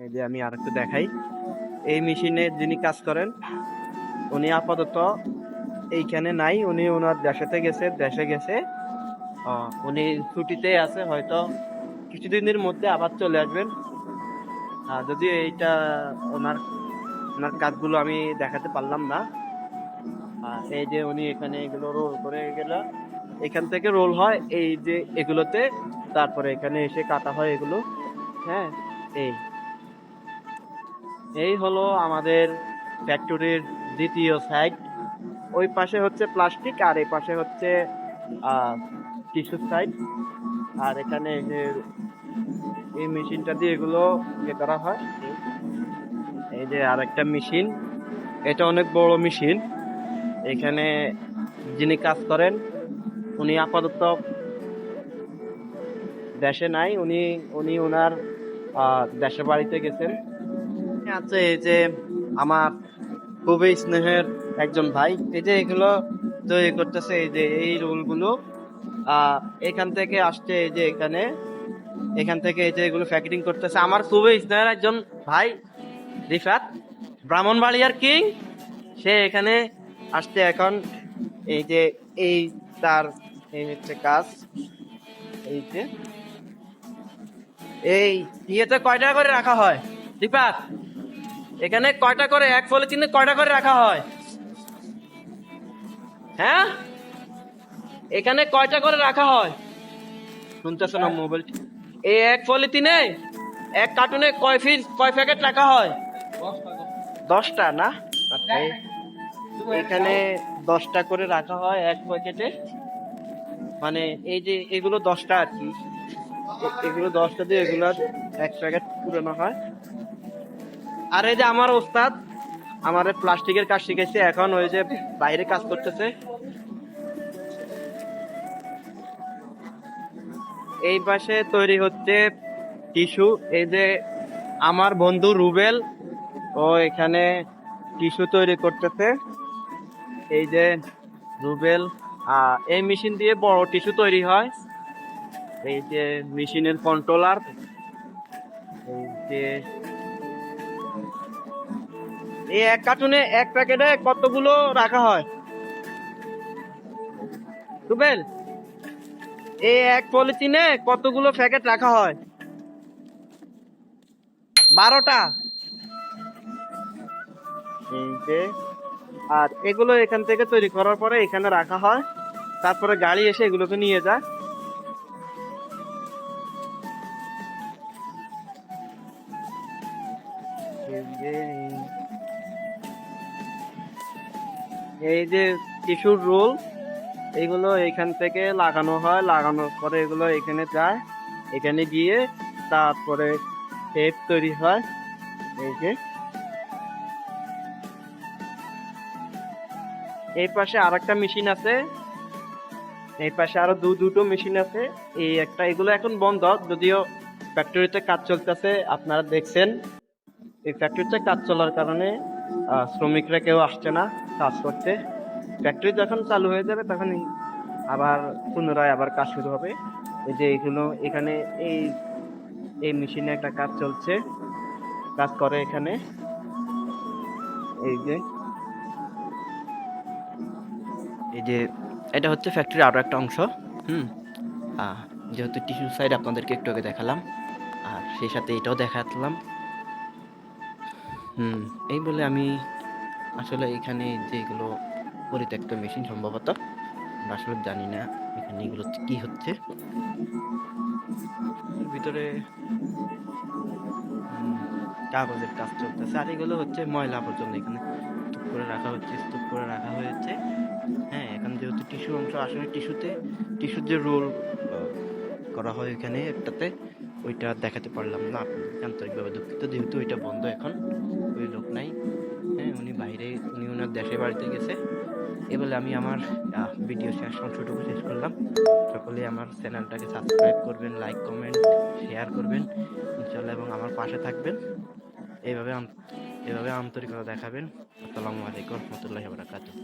এই যে আমি আরেকটু দেখাই। এই মেশিনে যিনি কাজ করেন উনি আপাতত এইখানে নাই, উনি ওনার দেশে গেছে। উনি ছুটিতে আছে, হয়তো কিছুদিনের মধ্যে আবার চলে আসবেন। যদি এইটা ওনার ওনার কাজগুলো আমি দেখাতে পারলাম না। এই যে উনি এখানে এগুলো রোল করে গেল, এখান থেকে রোল হয় এই যে এগুলোতে, তারপরে এখানে এসে কাটা হয় এগুলো। হ্যাঁ, এই এই হলো আমাদের ফ্যাক্টরির দ্বিতীয় সাইড। ওই পাশে হচ্ছে প্লাস্টিক আর এই পাশে হচ্ছে টিস্যু সাইড। আর এখানে এই যে এই মেশিনটা দিয়ে এগুলো ইয়ে করা হয়। এই যে আরেকটা মেশিন, এটা অনেক বড় মেশিন। এখানে যিনি কাজ করেন উনি আপাতত দেশে নাই, উনি উনি ওনার দেশের বাড়িতে গেছেন। আছে এই যে আমার খুবই স্নেহের একজন ভাই, এই যে এগুলো তৈরি করতেছে, এই যে এই রোল গুলো এখান থেকে আসছে। এই যে এখান থেকে এই যে এগুলো প্যাকেটিং করতেছে আমার খুবই স্নেহের একজন ভাই রিফাত, ব্রাহ্মণবাড়িয়ার কিং। সে এখানে আসছে এখন। এই যে এই তার এই হচ্ছে কাজ। এই যে এই ইয়েতে কয়টা করে রাখা হয় রিফাত? এখানে কয়টা করে, এক পলিথিনে কয়টা করে রাখা হয়? হ্যাঁ, এখানে কয়টা করে রাখা হয়? শুনতেছ না মোবাইল? এই এক পলিথিনে, এক কার্টুনে কয় প্যাকেট রাখা হয়? 10টা না? আচ্ছা, এখানে 10টা করে রাখা হয় এক প্যাকেটে। মানে এই যে এগুলো 10টা আর কি, এগুলো 10টা দিয়ে এগুলো এক প্যাকেট পুরানো হয়। আর এই যে আমার ওস্তাদ আমার প্লাস্টিকের কাজ শিখেছে, এখন ওই যে বাইরে কাজ করতেছে। এই পাশে তৈরি হচ্ছে টিস্যু। এই যে আমার বন্ধু রুবেল, ও এখানে টিস্যু তৈরি করতেছে। এই যে রুবেল, এই মেশিন দিয়ে বড় টিস্যু তৈরি হয়। এই যে মেশিনের কন্ট্রোলার। এই যে এই এক কার্টুনে এক প্যাকেটে কতগুলো রাখা হয় রুবেল? এই এক পলিথিনে কতগুলো প্যাকেট রাখা হয়? 12টা। এই যে আর এগুলো এখান থেকে তৈরি করার পরে এখানে রাখা হয়, তারপরে গাড়ি এসে এগুলোকে নিয়ে যায়। এই যে টিস্যুর রোল, এগুলো এখান থেকে লাগানো হয়, লাগানোর পরে এগুলো এখানে যায়, এখানে গিয়ে তারপরে টেপ তৈরি হয়। এই যে এই পাশে আরেকটা মেশিন আছে, এই পাশে আরো দুটো মেশিন আছে। এই একটা, এগুলো এখন বন্ধ, যদিও ফ্যাক্টরিতে কাজ চলতেছে, আপনারা দেখছেন। এই ফ্যাক্টরিতে কাজ চলার কারণে শ্রমিকরা কেউ আসছে না কাজ করতে। ফ্যাক্টরি যখন চালু হয়ে যাবে তখন আবার পুনরায় আবার কাজ শুরু হবে। এই যে এগুলো এখানে এই এই মেশিনে একটা কাজ চলছে, কাজ করে এখানে। এই যে এই যে এটা হচ্ছে ফ্যাক্টরির আরো একটা অংশ। হুম যেহেতু টিস্যু সাইড আপনাদেরকে একটু আগে দেখালাম, আর সেই সাথে এটাও দেখালাম। এই বলে আমি আসলে এখানে যেগুলো পরিত্যক্ত মেশিন, সম্ভবত আসলে জানি না এখানে এগুলো কি হচ্ছে। ভিতরে কাগজের কাজ চলতেছে, আর এগুলো হচ্ছে ময়লা আবর্জনা এখানে স্তূপ করে রাখা হচ্ছে, স্তূপ করে রাখা হয়েছে। হ্যাঁ, এখন যেহেতু টিস্যু অংশ, আসলে টিস্যুর যে রোল করা হয় এখানে একটাতে, ওইটা দেখাতে পারলাম না আপনাদেরকে, আন্তরিকভাবে দুঃখিত। যেহেতু ওইটা বন্ধ এখন, ওই লোক নাই। হ্যাঁ, উনি ওনার দেশের বাড়িতে গেছে। এ বলে আমি আমার ভিডিও অংশটুকু শেষ করলাম। সকলে আমার চ্যানেলটাকে সাবস্ক্রাইব করবেন, লাইক কমেন্ট শেয়ার করবেন ইনশাল্লাহ, এবং আমার পাশে থাকবেন। এইভাবে আন্তরিকতা দেখাবেন। আসসালামু আলাইকুম ওয়া রাহমাতুল্লাহি ওয়া বারাকাতুহু।